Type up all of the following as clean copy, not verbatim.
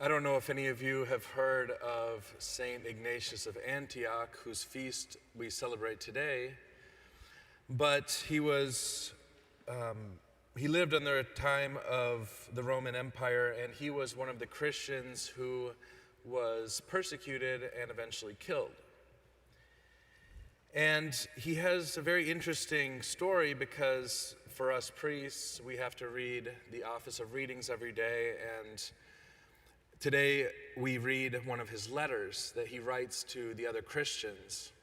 I don't know if any of you have heard of Saint Ignatius of Antioch, whose feast we celebrate today, but he lived under a time of the Roman Empire, and he was one of the Christians who was persecuted and eventually killed. And he has a very interesting story because for us priests, we have to read the Office of Readings every day, and today we read one of his letters that he writes to the other Christians.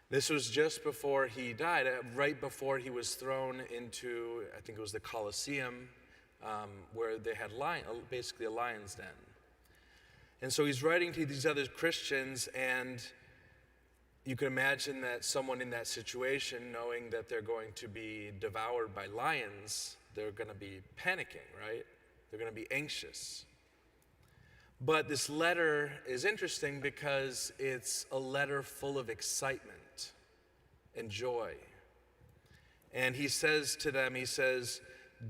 This was just before he died, right before he was thrown into, I think it was the Colosseum, where they had basically a lion's den. And so he's writing to these other Christians, and you can imagine that someone in that situation, knowing that they're going to be devoured by lions, they're going to be panicking, right? They're going to be anxious. But this letter is interesting because it's a letter full of excitement and joy. And he says to them,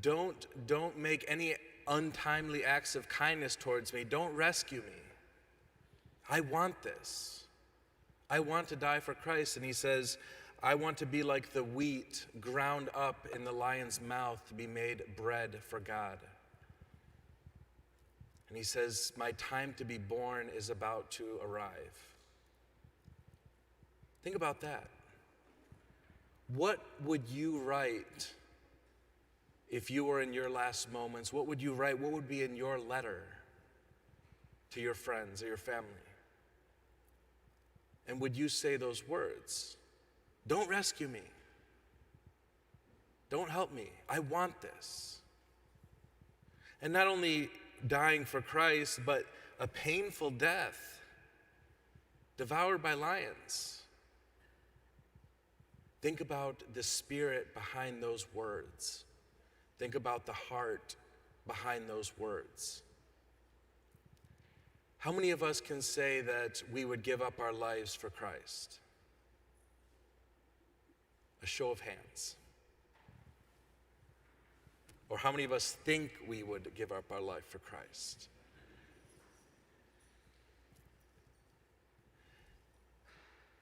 don't make any untimely acts of kindness towards me. Don't rescue me. I want this. I want to die for Christ. And he says, I want to be like the wheat ground up in the lion's mouth to be made bread for God. And he says, my time to be born is about to arrive. Think about that. What would you write if you were in your last moments? What would you write? What would be in your letter to your friends or your family? And would you say those words? Don't rescue me. Don't help me. I want this. And not only dying for Christ, but a painful death, devoured by lions. Think about the spirit behind those words. Think about the heart behind those words. How many of us can say that we would give up our lives for Christ? A show of hands. Or how many of us think we would give up our life for Christ?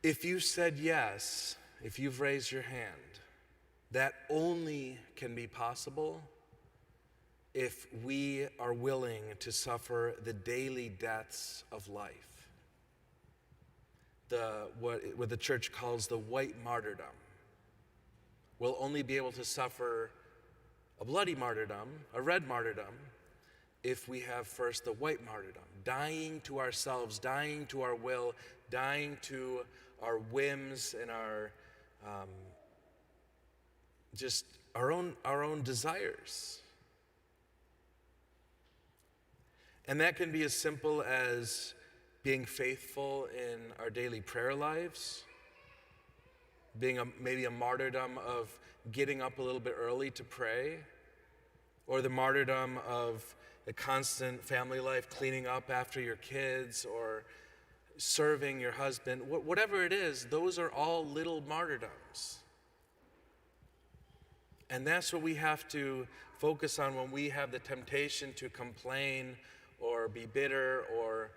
If you said yes, if you've raised your hand, that only can be possible if we are willing to suffer the daily deaths of life. What the church calls the white martyrdom. We'll only be able to suffer a bloody martyrdom, a red martyrdom, if we have first the white martyrdom, dying to ourselves, dying to our will, dying to our whims and our just our own desires. And that can be as simple as being faithful in our daily prayer lives, being maybe a martyrdom of getting up a little bit early to pray, or the martyrdom of a constant family life, cleaning up after your kids, or serving your husband. Whatever it is, those are all little martyrdoms. And that's what we have to focus on when we have the temptation to complain or be bitter or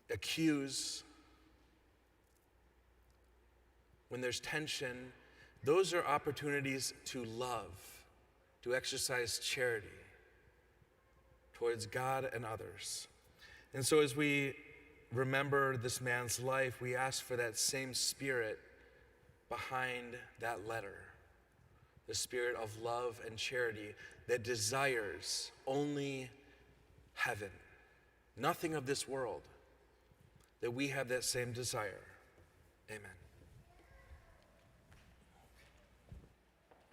accuse. When there's tension, those are opportunities to love, to exercise charity towards God and others. And so as we remember this man's life, we ask for that same spirit behind that letter, the spirit of love and charity that desires only heaven, nothing of this world, that we have that same desire. Amen.